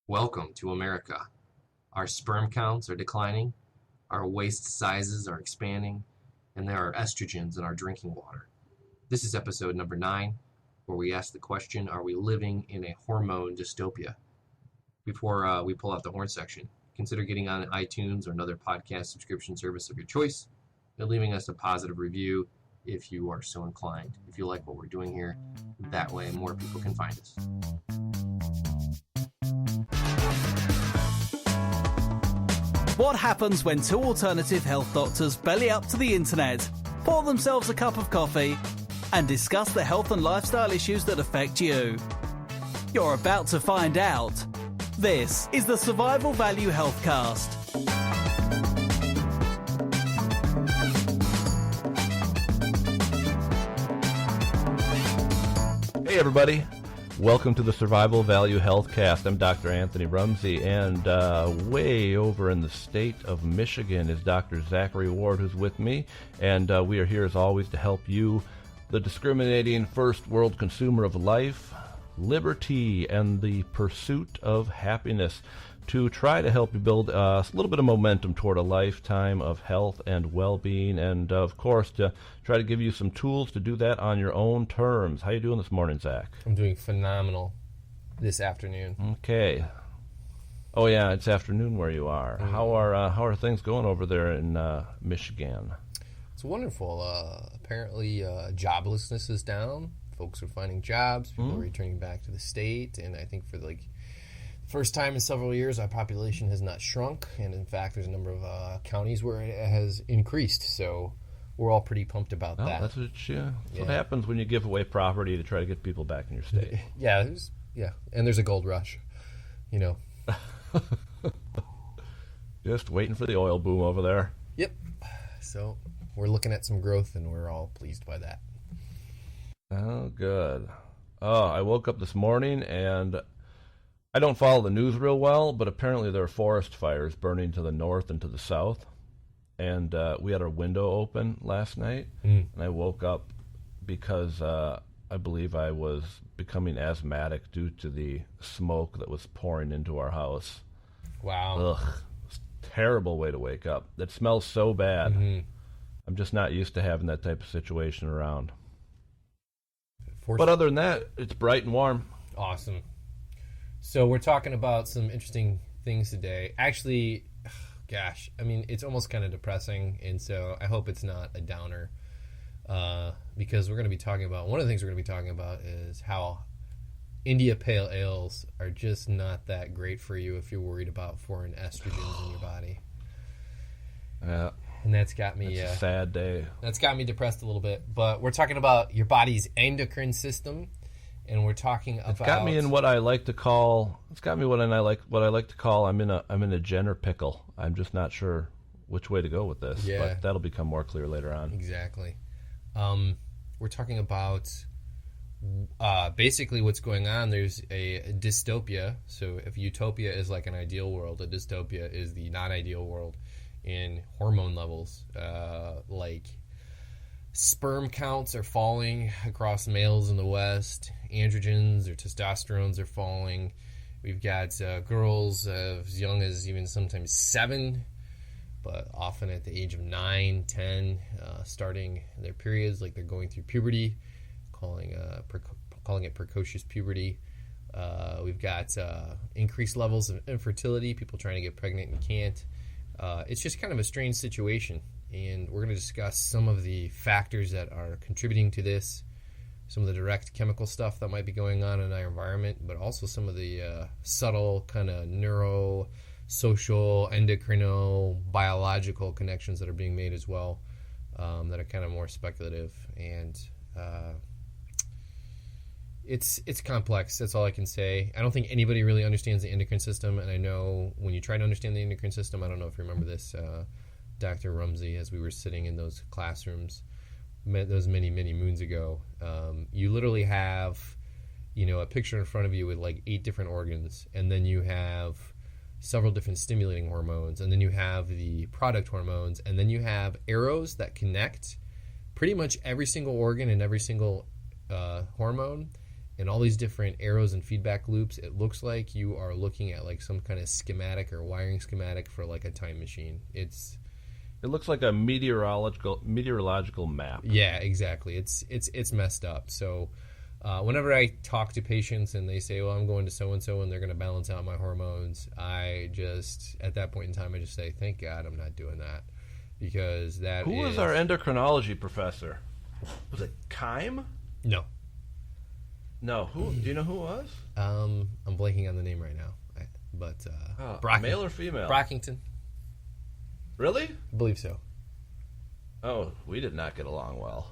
Welcome to America. Our sperm counts are declining, our waist sizes are expanding, and there are estrogens in our drinking water. This is episode number 9, where we ask the question, are we living in a hormone dystopia? Before we pull out the horn section, consider getting on iTunes or another podcast subscription service of your choice and leaving us a positive review if you are so inclined. If you like what we're doing here, that way more people can find us. What happens when two alternative health doctors belly up to the internet, pour themselves a cup of coffee, and discuss the health and lifestyle issues that affect you? You're about to find out. This is the Survival Value Healthcast. Hey everybody, welcome to the Survival Value Healthcast. I'm Dr. Anthony Rumsey, and way over in the state of Michigan is Dr. Zachary Ward, who's with me, and we are here as always to help you, the discriminating first world consumer of life, liberty, and the pursuit of happiness, to try to help you build a little bit of momentum toward a lifetime of health and well-being, and of course to try to give you some tools to do that on your own terms. How you doing this morning, Zach? I'm doing phenomenal this afternoon. Okay. Oh yeah, it's afternoon where you are. How are things going over there in Michigan? It's wonderful. Apparently, joblessness is down. Folks are finding jobs. People are returning back to the state, and I think for first time in several years, our population has not shrunk, and in fact, there's a number of counties where it has increased. So we're all pretty pumped about that. That's what happens when you give away property to try to get people back in your state. Yeah, and there's a gold rush, you know. Just waiting for the oil boom over there. Yep. So we're looking at some growth, and we're all pleased by that. Oh, good. Oh, I woke up this morning and I don't follow the news real well, but apparently there are forest fires burning to the north and to the south. And we had our window open last night, and I woke up because I believe I was becoming asthmatic due to the smoke that was pouring into our house. Wow. Ugh. It's a terrible way to wake up. It smells so bad. I'm just not used to having that type of situation around. But other than that, it's bright and warm. Awesome. So we're talking about some interesting things today. Actually, gosh, I mean, it's almost kind of depressing, and so I hope it's not a downer, because we're going to be talking about, one of the things we're going to be talking about is how India Pale Ales are just not that great for you if you're worried about foreign estrogens in your body. Yeah. And that's got me... It's a sad day. That's got me depressed a little bit. But we're talking about your body's endocrine system, and we're talking about... It's got me in what I like to call... I'm in a Jenner pickle. I'm just not sure which way to go with this. Yeah. But that'll become more clear later on. Exactly. We're talking about basically what's going on. There's a dystopia. So if utopia is like an ideal world, a dystopia is the non-ideal world in hormone levels. Like sperm counts are falling across males in the West. Androgens or testosterones are falling. We've got girls as young as even sometimes 7, but often at the age of 9, 10, starting their periods, like they're going through puberty, calling it precocious puberty. We've got increased levels of infertility, people trying to get pregnant and can't. It's just kind of a strange situation, and we're going to discuss some of the factors that are contributing to this, some of the direct chemical stuff that might be going on in our environment, but also some of the subtle kind of neuro, social, endocrino, biological connections that are being made as well, that are kind of more speculative. And it's complex. That's all I can say. I don't think anybody really understands the endocrine system, and I know when you try to understand the endocrine system, I don't know if you remember this, Dr. Rumsey, as we were sitting in those classrooms those many, many moons ago, you literally have, a picture in front of you with like 8 different organs, and then you have several different stimulating hormones, and then you have the product hormones, and then you have arrows that connect pretty much every single organ and every single hormone, and all these different arrows and feedback loops, it looks like you are looking at like some kind of schematic or wiring schematic for like a time machine. It looks like a meteorological map. Yeah, exactly. It's messed up. So whenever I talk to patients and they say, well, I'm going to so-and-so and they're going to balance out my hormones, at that point in time, I just say, thank God I'm not doing that. Because Who was our endocrinology professor? Was it Keim? No. No. Who? Do you know who it was? I'm blanking on the name right now. Male or female? Brockington. Really? I believe so. Oh, we did not get along well.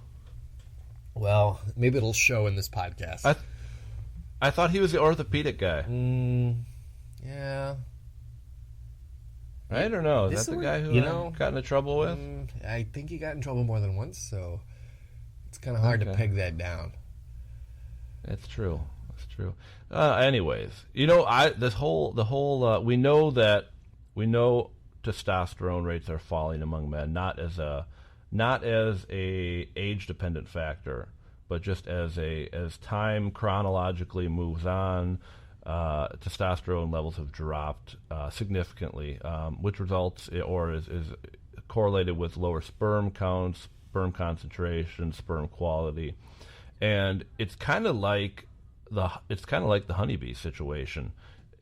Well, maybe it'll show in this podcast. I thought he was the orthopedic guy. Yeah. I don't know. Is that the guy who got into trouble with? I think he got in trouble more than once, so it's kind of hard to peg that down. That's true. That's true. Anyways, we know testosterone rates are falling among men, not as a age dependent factor, but just as time chronologically moves on, testosterone levels have dropped significantly, which results or is correlated with lower sperm counts, sperm concentration, sperm quality, and it's kind of like the honeybee situation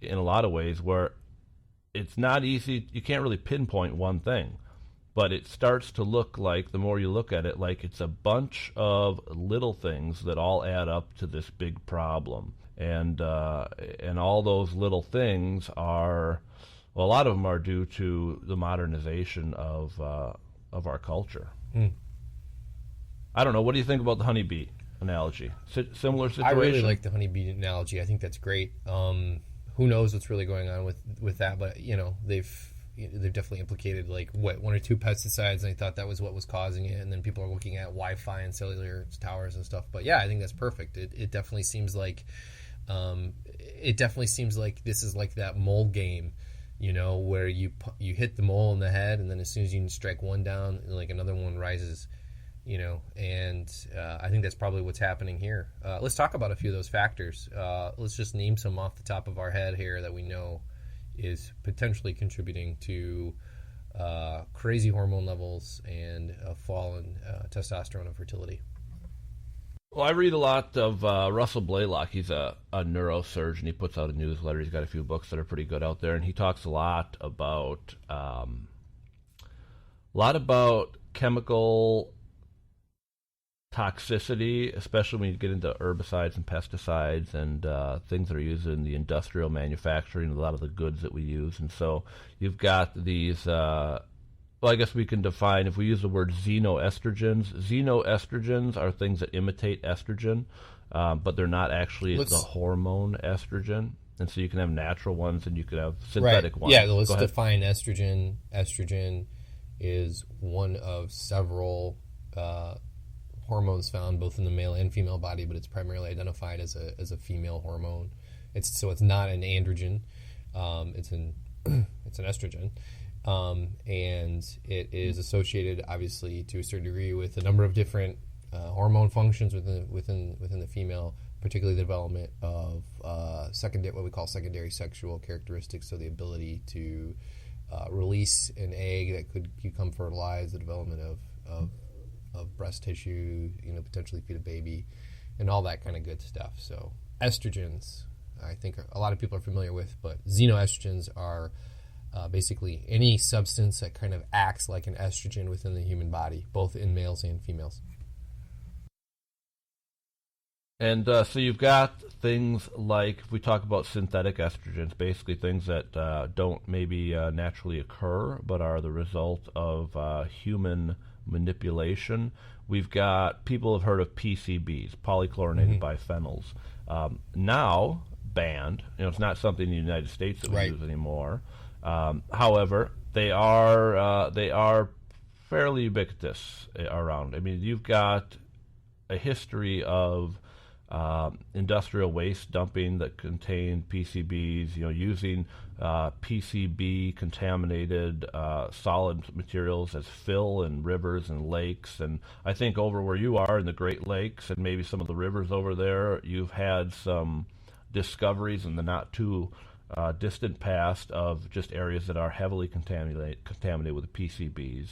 in a lot of ways, where it's not easy. You can't really pinpoint one thing, but it starts to look like, the more you look at it, like it's a bunch of little things that all add up to this big problem. And all those little things a lot of them are due to the modernization of our culture. I don't know. What do you think about the honeybee analogy? Similar situation? I really like the honeybee analogy. I think that's great. Who knows what's really going on with that? But they've definitely implicated one or two pesticides, and they thought that was what was causing it. And then people are looking at Wi-Fi and cellular towers and stuff. But yeah, I think that's perfect. It definitely seems like this is like that mole game, where you hit the mole in the head, and then as soon as you strike one down, like another one rises. And I think that's probably what's happening here. Let's talk about a few of those factors. Let's just name some off the top of our head here that we know is potentially contributing to crazy hormone levels and a fall in testosterone and fertility. Well, I read a lot of Russell Blaylock. He's a neurosurgeon. He puts out a newsletter. He's got a few books that are pretty good out there, and he talks a lot about chemical toxicity, especially when you get into herbicides and pesticides and things that are used in the industrial manufacturing of a lot of the goods that we use. And so you've got these, I guess we can define, if we use the word xenoestrogens. Xenoestrogens are things that imitate estrogen, but they're not actually the hormone estrogen. And so you can have natural ones and you can have synthetic ones. Yeah, let's define estrogen. Estrogen is one of several hormones found both in the male and female body, but it's primarily identified as a female hormone. It's not an androgen. It's an estrogen, and it is associated, obviously, to a certain degree with a number of different hormone functions within the female, particularly the development of what we call secondary sexual characteristics, so the ability to release an egg that could become fertilized, the development of breast tissue, potentially feed a baby, and all that kind of good stuff. So estrogens, I think a lot of people are familiar with, but xenoestrogens are basically any substance that kind of acts like an estrogen within the human body, both in males and females. And so you've got things like, if we talk about synthetic estrogens, basically things that don't maybe naturally occur, but are the result of human manipulation. We've got, people have heard of PCBs, polychlorinated biphenyls. Now banned. It's not something in the United States that we use anymore. However, they are fairly ubiquitous around. I mean, you've got a history of industrial waste dumping that contain PCBs, using PCB contaminated solid materials as fill in rivers and lakes. And I think over where you are in the Great Lakes and maybe some of the rivers over there, you've had some discoveries in the not too distant past of just areas that are heavily contaminated with PCBs.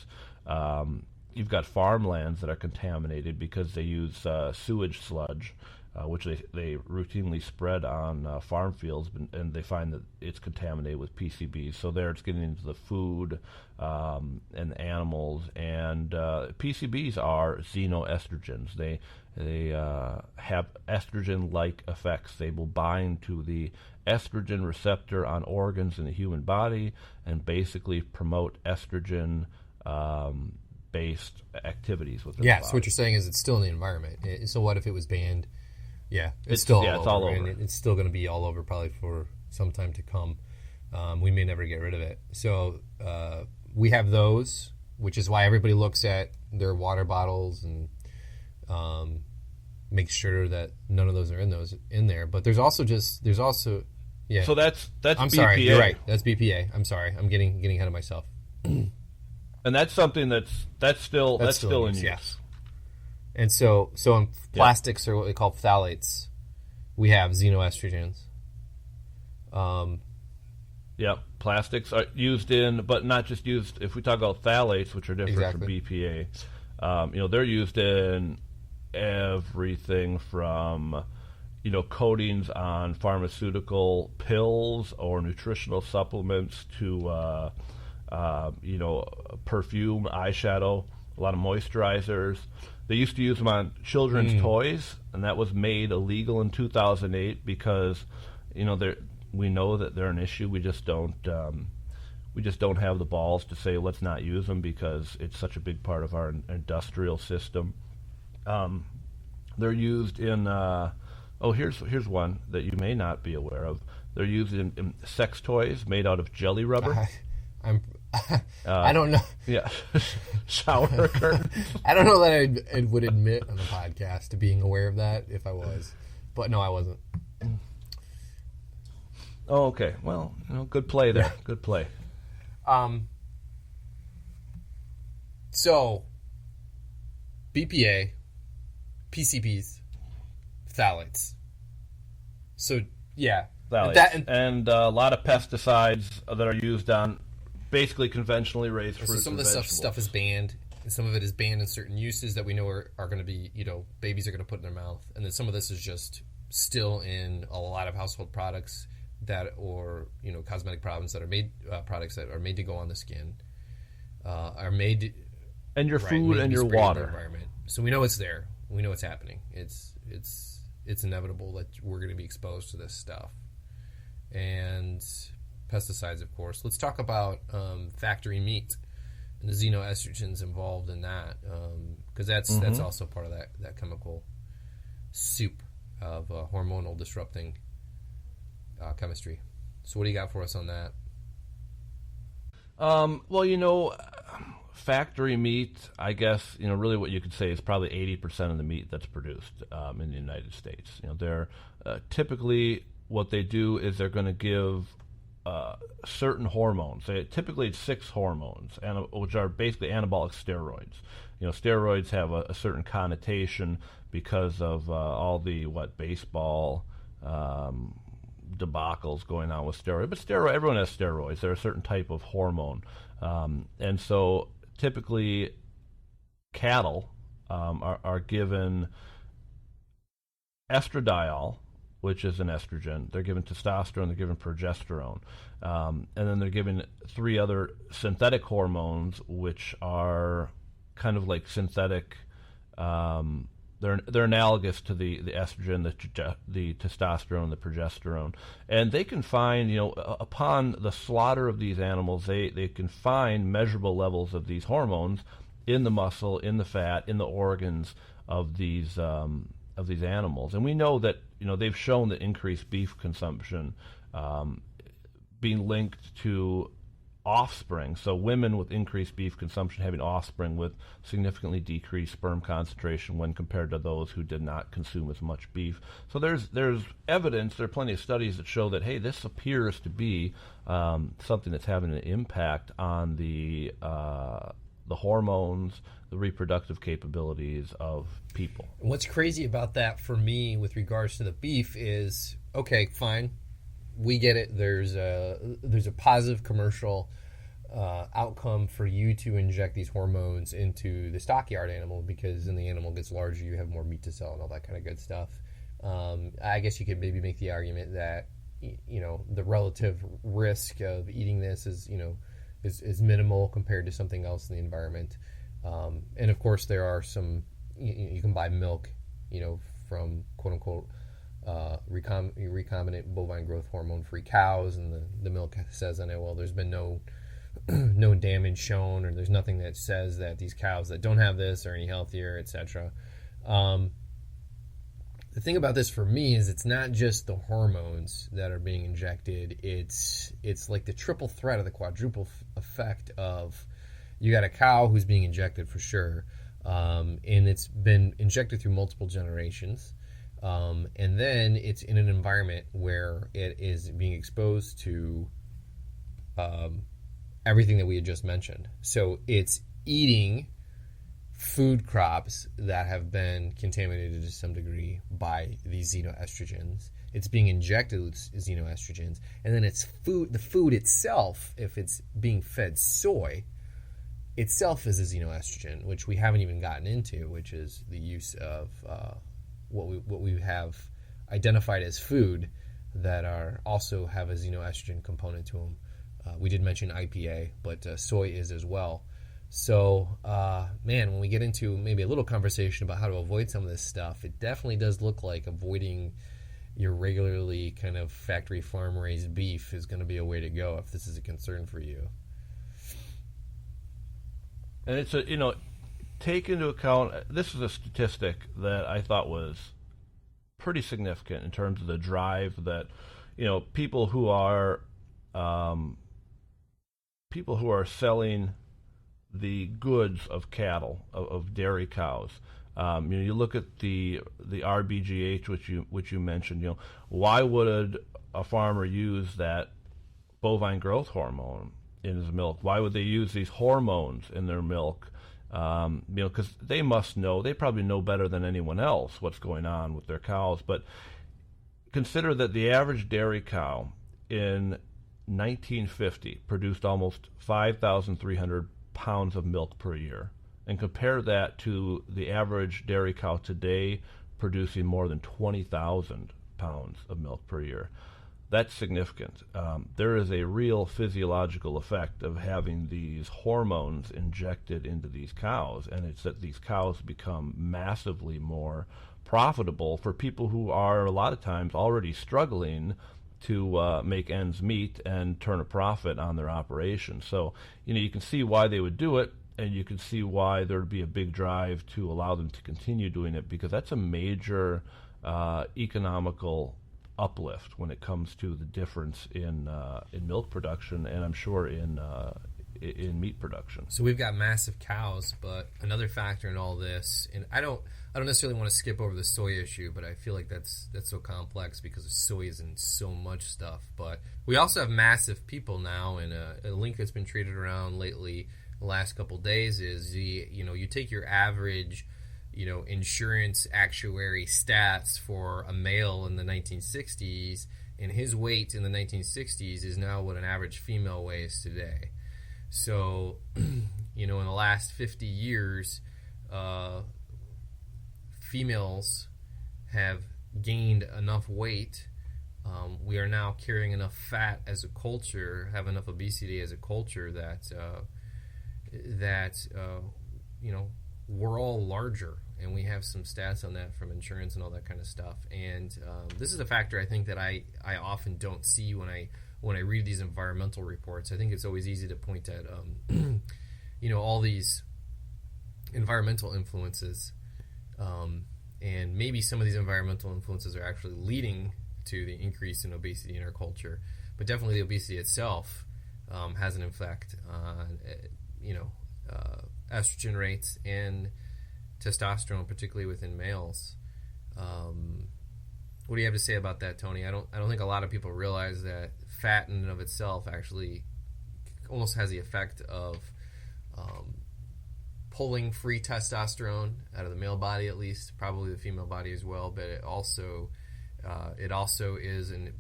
You've got farmlands that are contaminated because they use sewage sludge, which they routinely spread on farm fields, and they find that it's contaminated with PCBs. So there it's getting into the food and the animals. And PCBs are xenoestrogens. They have estrogen-like effects. They will bind to the estrogen receptor on organs in the human body and basically promote estrogen based activities within the body. So what you're saying is it's still in the environment. So what if it was banned? Yeah, it's still all over. And it's still going to be all over probably for some time to come. We may never get rid of it. So we have those, which is why everybody looks at their water bottles and make sure that none of those are in there. But there's also yeah. So that's I'm BPA. Sorry, you're right. That's BPA. I'm sorry. I'm getting ahead of myself. And that's something that's still in use. Yes. And so in plastics or what we call phthalates, we have xenoestrogens. Plastics are used in, but not just used. If we talk about phthalates, which are different from BPA, they're used in everything from coatings on pharmaceutical pills or nutritional supplements to perfume, eyeshadow, a lot of moisturizers. They used to use them on children's toys, and that was made illegal in 2008 because, we know that they're an issue. We just don't have the balls to say let's not use them because it's such a big part of our industrial system. They're used in. Here's one that you may not be aware of. They're used in sex toys made out of jelly rubber. I don't know. Yeah, shower curtains. I don't know that I would admit on the podcast to being aware of that if I was, but no, I wasn't. Oh, okay. Well, good play there. Good play. So BPA, PCBs, phthalates. So yeah, phthalates. And a lot of pesticides that are used on basically conventionally raised fruits. So some of the stuff is banned, and some of it is banned in certain uses that we know are going to be, babies are going to put in their mouth, and then some of this is just still in a lot of household products or cosmetic products that are made to go on the skin, are made, and your food and your water environment. So we know it's there. We know it's happening. It's inevitable that we're going to be exposed to this stuff, and pesticides, of course. Let's talk about factory meat and the xenoestrogens involved in that, because that's also part of that chemical soup of hormonal disrupting chemistry. So what do you got for us on that? Factory meat, I guess, really what you could say is probably 80% of the meat that's produced in the United States. They're typically what they do is they're going to give certain hormones. Typically it's 6 hormones, which are basically anabolic steroids. Steroids have a certain connotation because of all the baseball debacles going on with steroids. But everyone has steroids. They're a certain type of hormone. And so typically cattle are given estradiol, which is an estrogen. They're given testosterone, they're given progesterone. And then they're given 3 other synthetic hormones, which are kind of like synthetic. They're analogous to the estrogen, the testosterone, the progesterone. And they can find, upon the slaughter of these animals, they can find measurable levels of these hormones in the muscle, in the fat, in the organs of these animals. And we know that they've shown that increased beef consumption being linked to offspring. So women with increased beef consumption having offspring with significantly decreased sperm concentration when compared to those who did not consume as much beef. So there's evidence, there are plenty of studies that show that, hey, this appears to be something that's having an impact on the hormones, the reproductive capabilities of people. What's crazy about that for me with regards to the beef is, okay, fine, we get it. There's a positive commercial outcome for you to inject these hormones into the stockyard animal, because then the animal gets larger, you have more meat to sell and all that kind of good stuff. I guess you could maybe make the argument that, you know, the relative risk of eating this is, you know, is minimal compared to something else in the environment. And of course there are some, you can buy milk, you know, from quote unquote recombinant bovine growth hormone free cows, and the milk says on it, well, there's been no damage shown, or there's nothing that says that these cows that don't have this are any healthier, etc. The thing about this for me is it's not just the hormones that are being injected. It's like the triple threat of the quadruple effect of, you got a cow who's being injected for sure, and it's been injected through multiple generations, and then it's in an environment where it is being exposed to everything that we had just mentioned. So it's eating food crops that have been contaminated to some degree by these xenoestrogens. It's being injected with xenoestrogens, and then it's food. The food itself, if it's being fed soy, itself is a xenoestrogen, which we haven't even gotten into, which is the use of what we have identified as food that are also have a xenoestrogen component to them. We did mention IPA, but soy is as well. So, man, when we get into maybe a little conversation about how to avoid some of this stuff, it definitely does look like avoiding your regularly kind of factory farm raised beef is going to be a way to go if this is a concern for you. And it's a, you know, take into account, this is a statistic that I thought was pretty significant in terms of the drive that, you know, people who are selling the goods of cattle, of dairy cows. You know, you look at the RBGH, which you mentioned. You know, why would a farmer use that bovine growth hormone in his milk? Why would they use these hormones in their milk? You know, because they must know. They probably know better than anyone else what's going on with their cows. But consider that the average dairy cow in 1950 produced almost 5,300 pounds of milk per year, and compare that to the average dairy cow today producing more than 20,000 pounds of milk per year. That's significant. There is a real physiological effect of having these hormones injected into these cows, and it's that these cows become massively more profitable for people who are a lot of times already struggling to make ends meet and turn a profit on their operation. So, you know, you can see why they would do it, and you can see why there would be a big drive to allow them to continue doing it, because that's a major economical uplift when it comes to the difference in milk production, and I'm sure in meat production. So we've got massive cows, but another factor in all this, and I don't necessarily want to skip over the soy issue, but I feel like that's so complex because soy is in so much stuff. But we also have massive people now, and a link that's been traded around lately the last couple of days is you take your average, insurance actuary stats for a male in the 1960s, and his weight in the 1960s is now what an average female weighs today. So, in the last 50 years, females have gained enough weight. We are now carrying enough fat as a culture, have enough obesity as a culture that we're all larger. And we have some stats on that from insurance and all that kind of stuff. And this is a factor I think that I often don't see when I read these environmental reports. I think it's always easy to point at, all these environmental influences, and maybe some of these environmental influences are actually leading to the increase in obesity in our culture. But definitely the obesity itself has an effect on estrogen rates and testosterone, particularly within males. What do you have to say about that, Tony? I don't think a lot of people realize that fat in and of itself actually almost has the effect of pulling free testosterone out of the male body, at least, probably the female body as well. But it also is an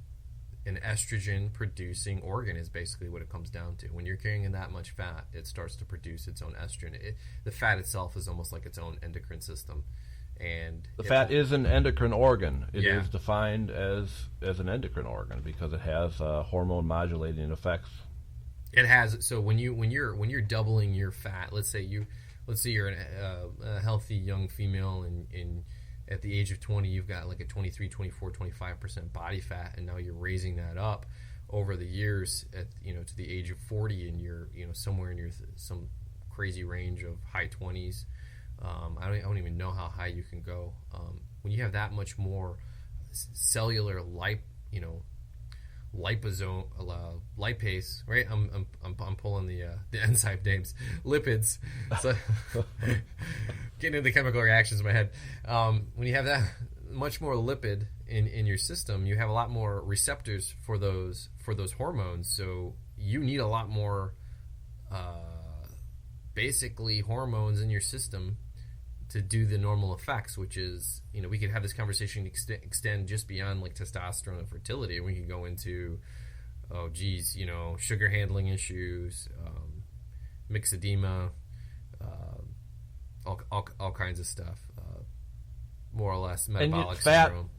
estrogen producing organ, is basically what it comes down to. When you're carrying that much fat, it starts to produce its own estrogen. The fat itself is almost like its own endocrine system. And the fat is an endocrine organ. It is defined as an endocrine organ because it has hormone modulating effects. It has. So when you're doubling your fat, let's say you're a healthy young female, and at the age of 20 you've got like a 23, 24, 25% body fat, and now you're raising that up over the years to the age of 40, and you're somewhere in your some crazy range of high 20s. I don't even know how high you can go. When you have that much more cellular liposome, lipase, right? I'm pulling the enzyme names, lipids. So getting into the chemical reactions in my head. When you have that much more lipid in your system, you have a lot more receptors for those hormones. So you need a lot more basically hormones in your system to do the normal effects, which is, we could have this conversation extend just beyond like testosterone and fertility, and we could go into, sugar handling issues, myxedema, all kinds of stuff, more or less metabolic syndrome.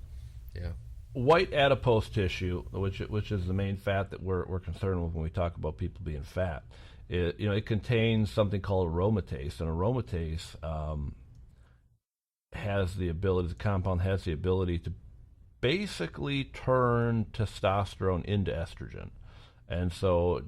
Yeah. White adipose tissue, which is the main fat that we're concerned with when we talk about people being fat, it contains something called aromatase, and aromatase the compound has the ability to basically turn testosterone into estrogen. And so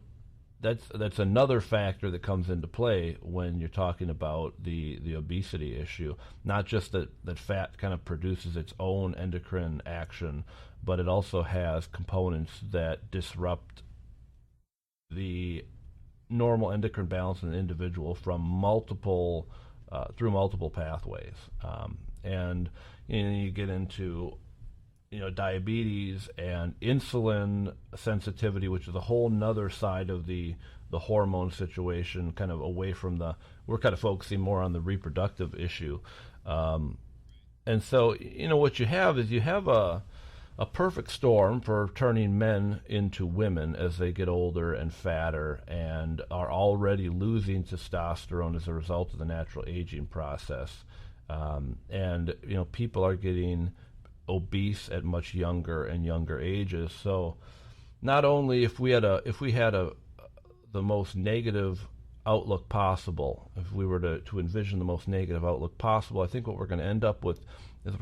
that's another factor that comes into play when you're talking about the obesity issue. Not just that fat kind of produces its own endocrine action, but it also has components that disrupt the normal endocrine balance in an individual from through multiple pathways, and you get into diabetes and insulin sensitivity, which is a whole nother side of the hormone situation, kind of away from we're kind of focusing more on the reproductive issue, and so what you have is a perfect storm for turning men into women as they get older and fatter and are already losing testosterone as a result of the natural aging process. And people are getting obese at much younger and younger ages. So not only if we had the most negative outlook possible, if we were to envision the most negative outlook possible, I think what we're going to end up with is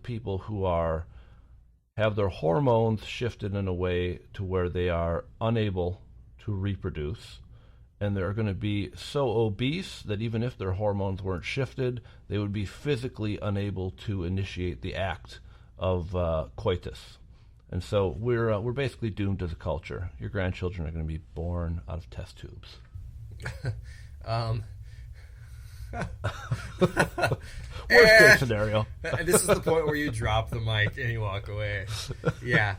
people who have their hormones shifted in a way to where they are unable to reproduce, and they're going to be so obese that even if their hormones weren't shifted, they would be physically unable to initiate the act of coitus. And so we're basically doomed as a culture. Your grandchildren are going to be born out of test tubes. Worst case scenario. This is the point where you drop the mic and you walk away. Yeah.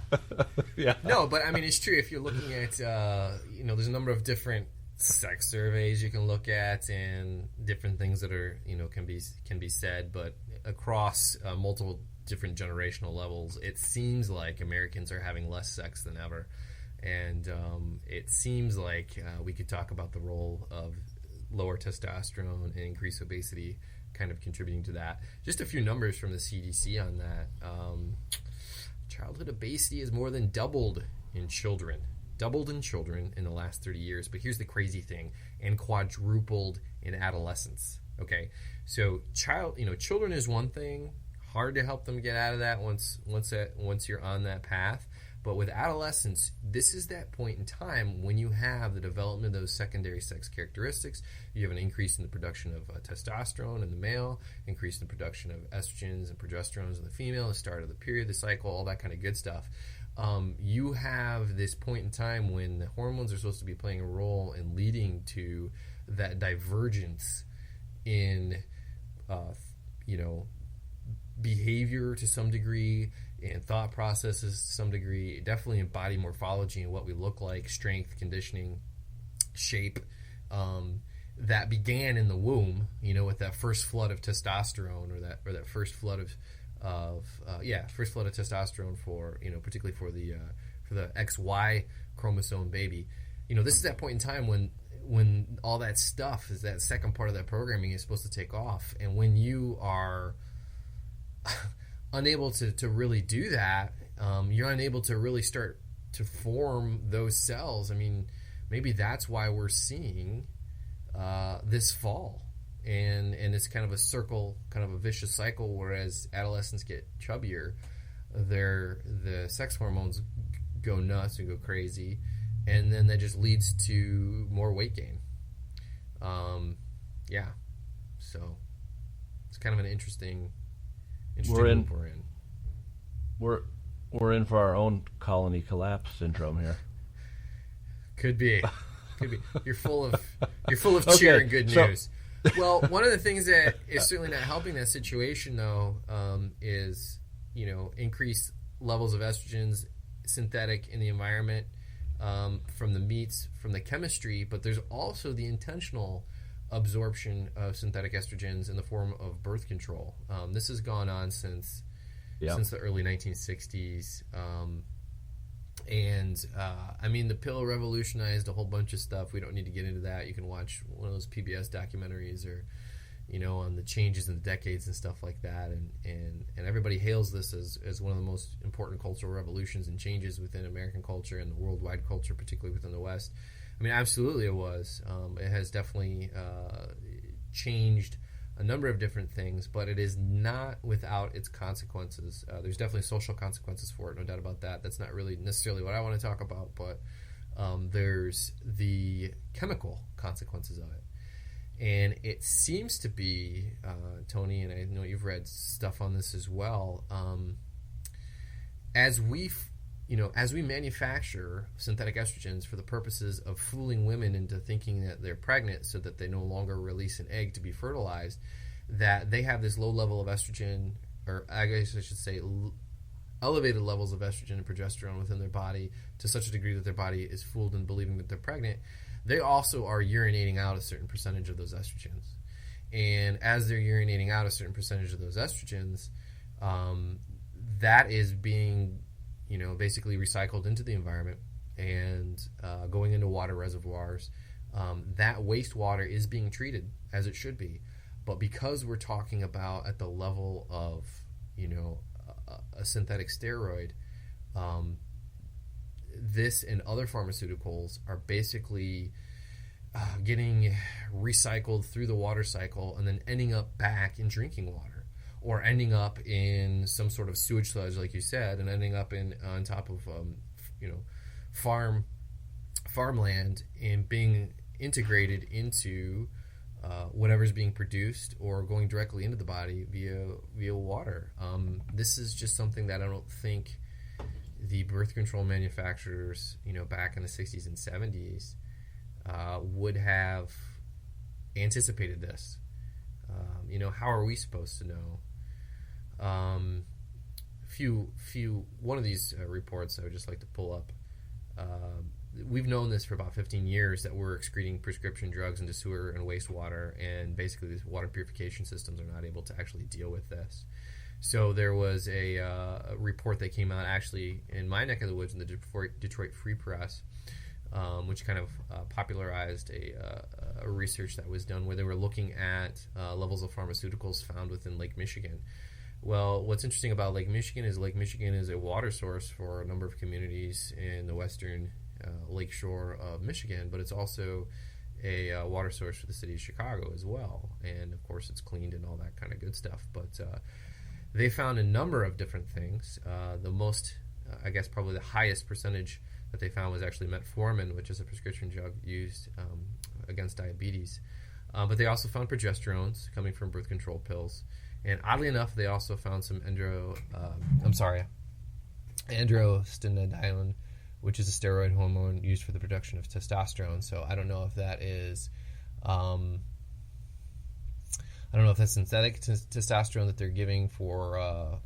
Yeah. No, but I mean, it's true. If you're looking at, there's a number of different sex surveys you can look at and different things that are, can be said, but across multiple different generational levels, it seems like Americans are having less sex than ever. And it seems like we could talk about the role of lower testosterone and increased obesity kind of contributing to that. Just a few numbers from the CDC on that. Childhood obesity has more than doubled in children in the last 30 years. But here's the crazy thing, and quadrupled in adolescents. Okay, so children is one thing. Hard to help them get out of that once you're on that path. But with adolescents, this is that point in time when you have the development of those secondary sex characteristics. You have an increase in the production of testosterone in the male, increase in the production of estrogens and progesterones in the female, the start of the period, the cycle, all that kind of good stuff. you have this point in time when the hormones are supposed to be playing a role in leading to that divergence in, behavior to some degree, and thought processes to some degree, definitely in body morphology and what we look like, strength, conditioning, shape, that began in the womb, with that first flood of testosterone, or that first flood of testosterone for, particularly for the XY chromosome baby. This is that point in time when all that stuff is, that second part of that programming is supposed to take off, and when you are unable to really do that, you're unable to really start to form those cells. I mean, maybe that's why we're seeing this fall, and it's kind of a circle, kind of a vicious cycle. Whereas adolescents get chubbier, the sex hormones go nuts and go crazy, and then that just leads to more weight gain. So it's kind of an interesting loop we're in. We're in for our own colony collapse syndrome here. Could be. You're full of cheer and good news. Well, one of the things that is certainly not helping that situation, though, is increased levels of estrogens, synthetic, in the environment, from the meats, from the chemistry. But there's also the intentional absorption of synthetic estrogens in the form of birth control. This has gone on since the early 1960s. The pill revolutionized a whole bunch of stuff. We don't need to get into that. You can watch one of those PBS documentaries, or on the changes in the decades and stuff like that. And everybody hails this as one of the most important cultural revolutions and changes within American culture and the worldwide culture, particularly within the West. I mean, absolutely it was. It has definitely changed a number of different things, but it is not without its consequences. There's definitely social consequences for it, no doubt about that. That's not really necessarily what I want to talk about, but there's the chemical consequences of it. And it seems to be, Tony, and I know you've read stuff on this as well, as we manufacture synthetic estrogens for the purposes of fooling women into thinking that they're pregnant so that they no longer release an egg to be fertilized, that they have this low level of estrogen, or I guess I should say elevated levels of estrogen and progesterone within their body to such a degree that their body is fooled in believing that they're pregnant. They also are urinating out a certain percentage of those estrogens. And as they're urinating out a certain percentage of those estrogens, that is being basically recycled into the environment and going into water reservoirs. That wastewater is being treated as it should be. But because we're talking about at the level of, a synthetic steroid, this and other pharmaceuticals are basically getting recycled through the water cycle and then ending up back in drinking water, or ending up in some sort of sewage sludge, like you said, and ending up on top of farmland, and being integrated into whatever's being produced or going directly into the body via water. This is just something that I don't think the birth control manufacturers, back in the 60s and 70s, would have anticipated this. How are we supposed to know? One of these reports I would just like to pull up. We've known this for about 15 years, that we're excreting prescription drugs into sewer and wastewater, and basically these water purification systems are not able to actually deal with this. So there was a report that came out actually in my neck of the woods in the Detroit Free Press, which kind of popularized a research that was done where they were looking at levels of pharmaceuticals found within Lake Michigan. Well, what's interesting about Lake Michigan is a water source for a number of communities in the western lake shore of Michigan, but it's also a water source for the city of Chicago as well. And of course, it's cleaned and all that kind of good stuff. But they found a number of different things. The most, I guess, probably the highest percentage that they found was actually metformin, which is a prescription drug used against diabetes. But they also found progesterones coming from birth control pills. And oddly enough, they also found some androstenedione, which is a steroid hormone used for the production of testosterone. So I don't know if that is, I don't know if that's synthetic testosterone that they're giving for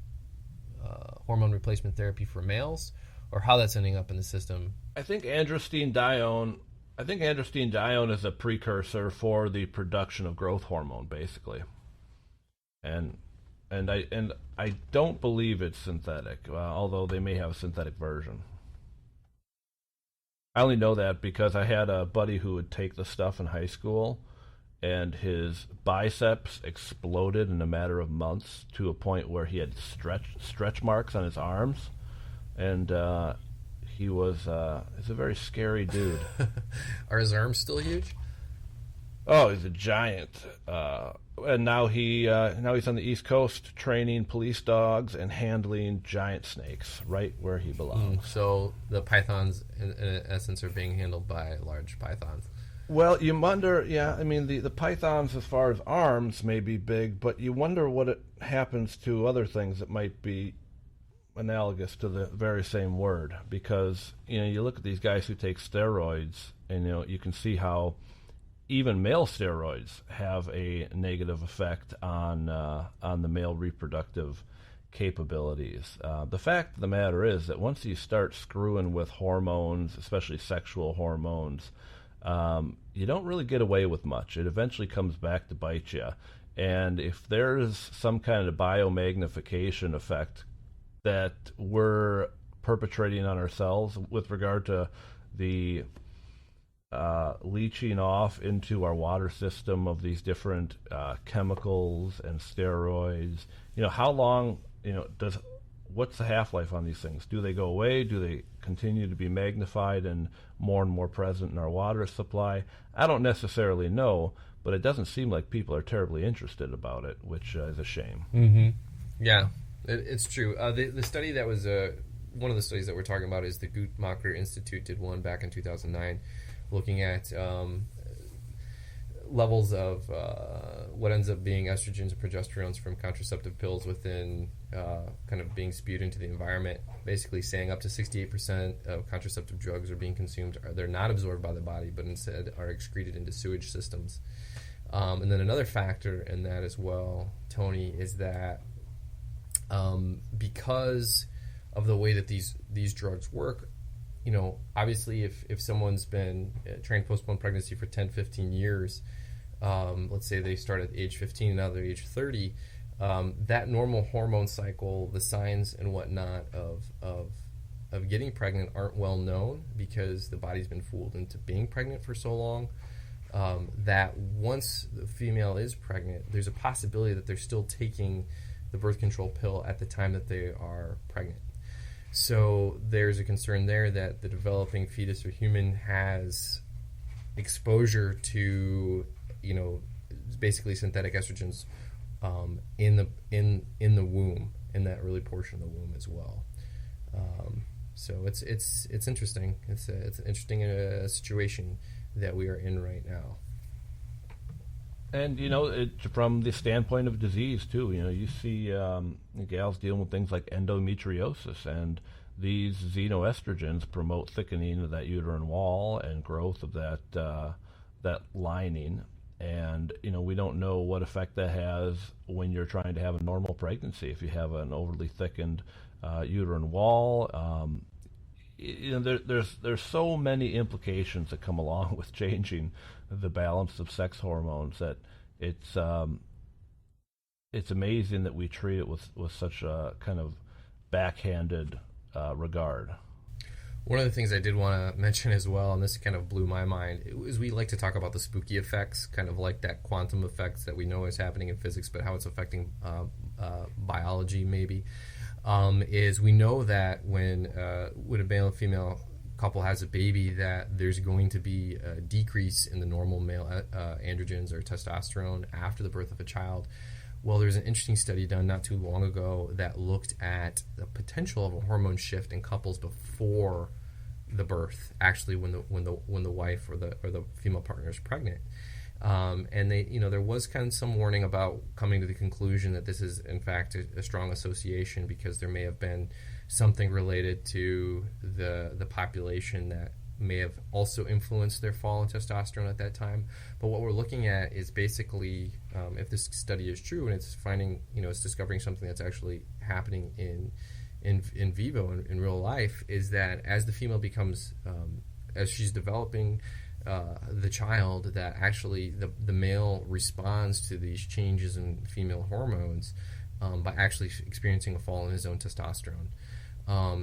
hormone replacement therapy for males, or how that's ending up in the system. I think androstenedione is a precursor for the production of growth hormone, basically. And I don't believe it's synthetic, although they may have a synthetic version. I only know that because I had a buddy who would take the stuff in high school, and his biceps exploded in a matter of months to a point where he had stretch marks on his arms, and he's a very scary dude. Are his arms still huge? Oh, he's a giant, and now he's on the East Coast training police dogs and handling giant snakes, right where he belongs. So the pythons, in essence, are being handled by large pythons. Well, you wonder, yeah, I mean, the pythons, as far as arms, may be big, but you wonder what it happens to other things that might be analogous to the very same word, because, you look at these guys who take steroids, and, you can see how even male steroids have a negative effect on the male reproductive capabilities. The fact of the matter is that once you start screwing with hormones, especially sexual hormones, you don't really get away with much. It eventually comes back to bite you. And if there's some kind of biomagnification effect that we're perpetrating on ourselves with regard to the leaching off into our water system of these different chemicals and steroids, how long, what's the half-life on these things? Do they go away? Do they continue to be magnified and more present in our water supply? I don't necessarily know, but it doesn't seem like people are terribly interested about it, which is a shame. Mm-hmm. Yeah, it's true. The study that was one of the studies that we're talking about is the Guttmacher Institute did one back in 2009, looking at levels of what ends up being estrogens and progesterones from contraceptive pills within kind of being spewed into the environment, basically saying up to 68% of contraceptive drugs are being consumed. They're not absorbed by the body, but instead are excreted into sewage systems. And then another factor in that as well, Tony, is that because of the way that these drugs work, obviously if someone's been trying to postpone pregnancy for 10, 15 years, let's say they start at age 15 and now they're age 30, that normal hormone cycle, the signs and whatnot of getting pregnant aren't well known because the body's been fooled into being pregnant for so long, that once the female is pregnant, there's a possibility that they're still taking the birth control pill at the time that they are pregnant. So there's a concern there that the developing fetus or human has exposure to, basically synthetic estrogens in the womb, in that early portion of the womb as well. So it's interesting. It's an interesting situation that we are in right now. And, from the standpoint of disease, too, you see gals dealing with things like endometriosis, and these xenoestrogens promote thickening of that uterine wall and growth of that lining. And, we don't know what effect that has when you're trying to have a normal pregnancy. If you have an overly thickened uterine wall, there's so many implications that come along with changing the balance of sex hormones that it's amazing that we treat it with such a kind of backhanded regard. One of the things I did want to mention as well, and this kind of blew my mind, is we like to talk about the spooky effects, kind of like that quantum effects that we know is happening in physics, but how it's affecting biology maybe, is we know that when a male and female couple has a baby, that there's going to be a decrease in the normal male androgens or testosterone after the birth of a child. Well, there's an interesting study done not too long ago that looked at the potential of a hormone shift in couples before the birth, actually when the wife or the female partner is pregnant. And they, there was kind of some warning about coming to the conclusion that this is in fact a strong association, because there may have been something related to the population that may have also influenced their fall in testosterone at that time. But what we're looking at is basically, if this study is true and it's finding, it's discovering something that's actually happening in vivo, in real life, is that as the female becomes, as she's developing the child, that actually the male responds to these changes in female hormones by actually experiencing a fall in his own testosterone.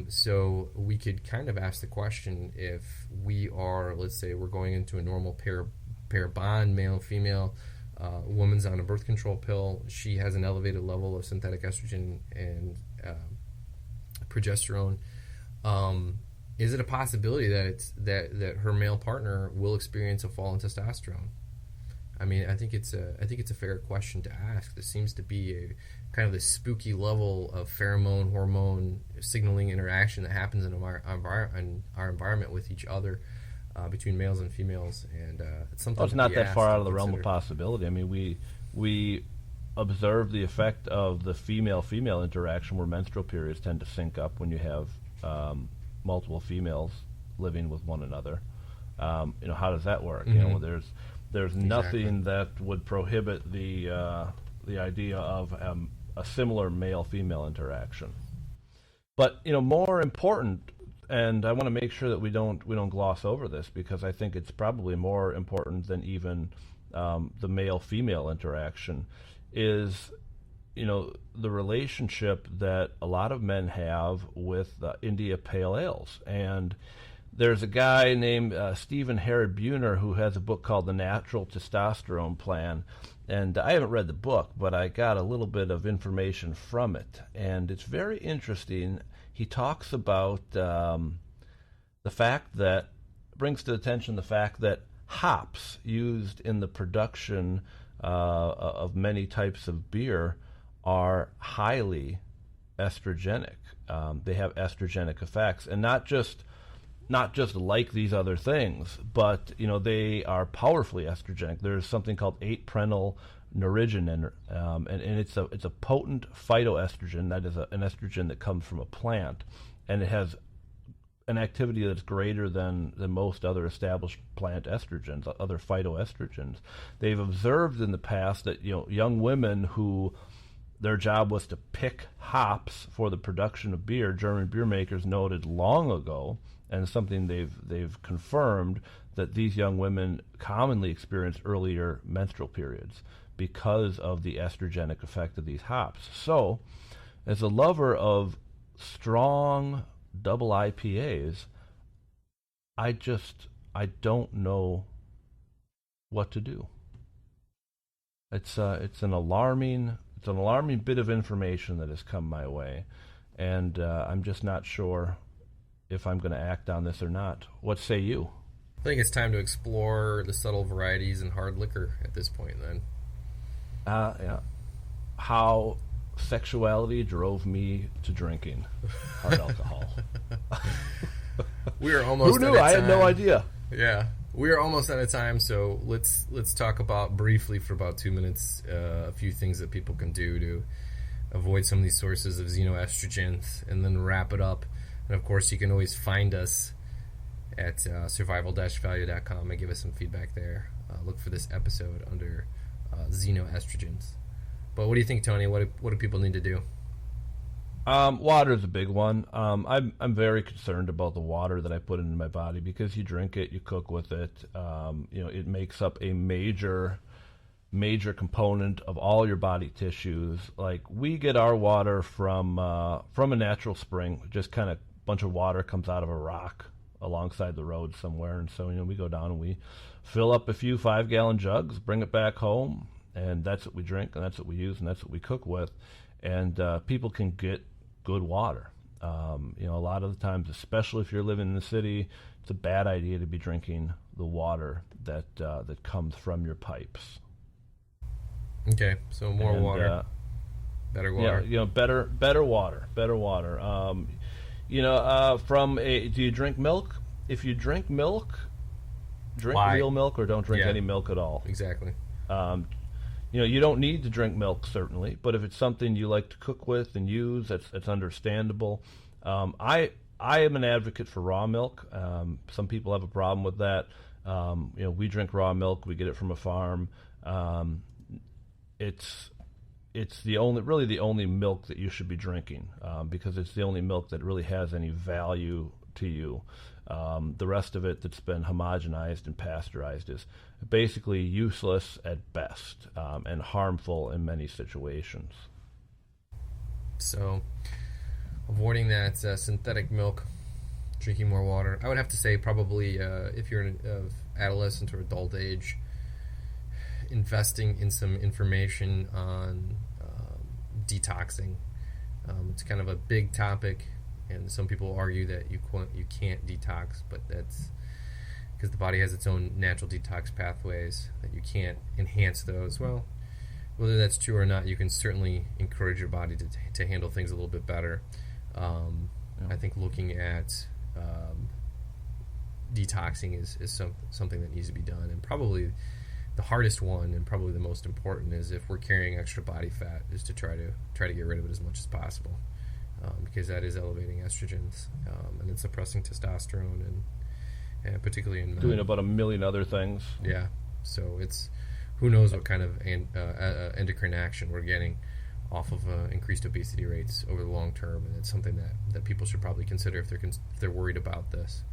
So we could kind of ask the question, if we are, let's say we're going into a normal pair bond, male and female, woman's on a birth control pill, she has an elevated level of synthetic estrogen and progesterone, is it a possibility that her male partner will experience a fall in testosterone? I mean, I think it's a fair question to ask. There seems to be a kind of this spooky level of pheromone hormone signaling interaction that happens in our environment with each other, between males and females, and it's something. Well, it's not that far out of the realm of possibility. I mean, we observe the effect of the female-female interaction where menstrual periods tend to sync up when you have multiple females living with one another. How does that work? Mm-hmm. There's nothing that would prohibit the idea of a similar male-female interaction. But more important, and I want to make sure that we don't gloss over this, because I think it's probably more important than even the male-female interaction, is the relationship that a lot of men have with India Pale Ales. And there's a guy named Stephen Herod Buhner who has a book called The Natural Testosterone Plan. And I haven't read the book, but I got a little bit of information from it. And it's very interesting. He talks about the fact that, brings to attention the fact that hops used in the production of many types of beer are highly estrogenic. They have estrogenic effects, and not just like these other things, but they are powerfully estrogenic. There's something called 8-prenyl neuriginin, and it's a potent phytoestrogen. That is an estrogen that comes from a plant, and it has an activity that's greater than most other established plant estrogens, other phytoestrogens. They've observed in the past that young women who their job was to pick hops for the production of beer, German beer makers noted long ago, and something they've confirmed, that these young women commonly experience earlier menstrual periods because of the estrogenic effect of these hops. So, as a lover of strong double IPAs, I don't know what to do. It's an alarming bit of information that has come my way, and I'm just not sure if I'm going to act on this or not. What say you? I think it's time to explore the subtle varieties in hard liquor at this point, then. Yeah. How sexuality drove me to drinking hard alcohol. We are almost. Who knew? I had no idea. Yeah, we are almost out of time. So let's talk about briefly for about 2 minutes a few things that people can do to avoid some of these sources of xenoestrogens, and then wrap it up. And of course, you can always find us at survival-value.com and give us some feedback there. Look for this episode under xenoestrogens. But what do you think, Tony? What do people need to do? Water is a big one. I'm very concerned about the water that I put into my body, because you drink it, you cook with it. It makes up a major component of all your body tissues. Like, we get our water from a natural spring. Just kind of bunch of water comes out of a rock alongside the road somewhere, and so we go down and we fill up a few 5-gallon jugs, bring it back home, and that's what we drink, and that's what we use, and that's what we cook with. And people can get good water. A lot of the times, especially if you're living in the city, it's a bad idea to be drinking the water that comes from your pipes. Okay, so more water, better water. Yeah, better water. Do you drink milk? If you drink milk, drink real milk, or don't drink any milk at all. Exactly. You don't need to drink milk, certainly, but if it's something you like to cook with and use, that's understandable. I am an advocate for raw milk. Some people have a problem with that. We drink raw milk. We get it from a farm. It's the only milk that you should be drinking, because it's the only milk that really has any value to you. The rest of it that's been homogenized and pasteurized is basically useless at best, and harmful in many situations. So, avoiding that synthetic milk, drinking more water. I would have to say probably if you're of adolescent or adult age, investing in some information on detoxing. It's kind of a big topic, and some people argue that you can't detox, but that's because the body has its own natural detox pathways, that you can't enhance those. Well, whether that's true or not, you can certainly encourage your body to handle things a little bit better. I think looking at detoxing is something that needs to be done, and probably the hardest one and probably the most important is if we're carrying extra body fat, is to try to get rid of it as much as possible, because that is elevating estrogens, and it's suppressing testosterone, and particularly in men. Doing about a million other things. Yeah, so it's who knows what kind of endocrine action we're getting off of increased obesity rates over the long term, and it's something that people should probably consider if they're worried about this.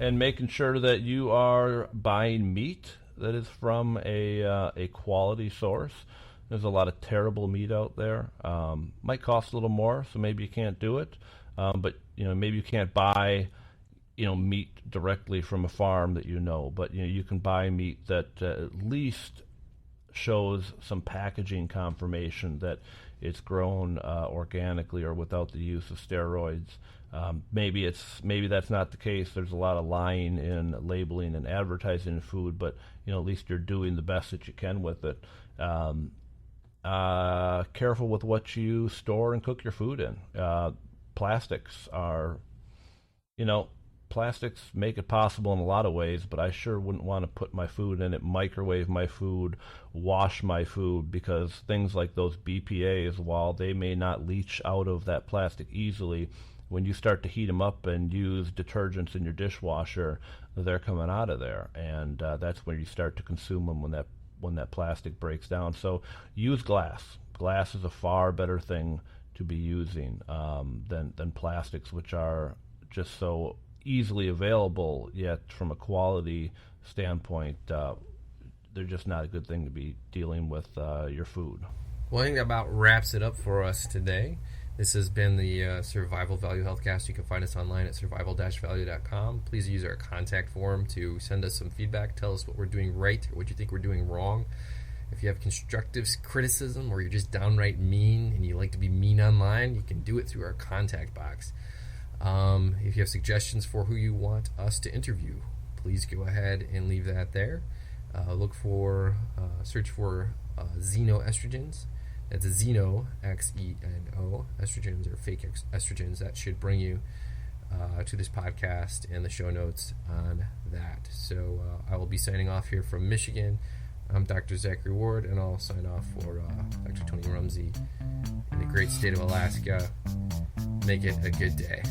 And making sure that you are buying meat that is from a quality source. There's a lot of terrible meat out there. Might cost a little more, so maybe you can't do it. But maybe you can't buy meat directly from a farm that but you can buy meat that at least shows some packaging confirmation that it's grown organically or without the use of steroids. Maybe that's not the case. There's a lot of lying in labeling and advertising food, but at least you're doing the best that you can with it. Careful with what you store and cook your food in. Plastics make it possible in a lot of ways, but I sure wouldn't want to put my food in it, microwave my food, wash my food, because things like those BPAs, while they may not leach out of that plastic easily, when you start to heat them up and use detergents in your dishwasher, they're coming out of there, and that's when you start to consume them when that plastic breaks down. So use glass. Glass is a far better thing to be using than plastics, which are just so easily available, yet from a quality standpoint, they're just not a good thing to be dealing with your food. Well, I think that about wraps it up for us today. This has been the Survival Value Healthcast. You can find us online at survival-value.com. Please use our contact form to send us some feedback. Tell us what we're doing right or what you think we're doing wrong. If you have constructive criticism or you're just downright mean and you like to be mean online, you can do it through our contact box. If you have suggestions for who you want us to interview, please go ahead and leave that there. Search for xenoestrogens. That's Xeno, Xeno, estrogens or fake estrogens. That should bring you to this podcast and the show notes on that. So I will be signing off here from Michigan. I'm Dr. Zachary Ward, and I'll sign off for Dr. Tony Rumsey in the great state of Alaska. Make it a good day.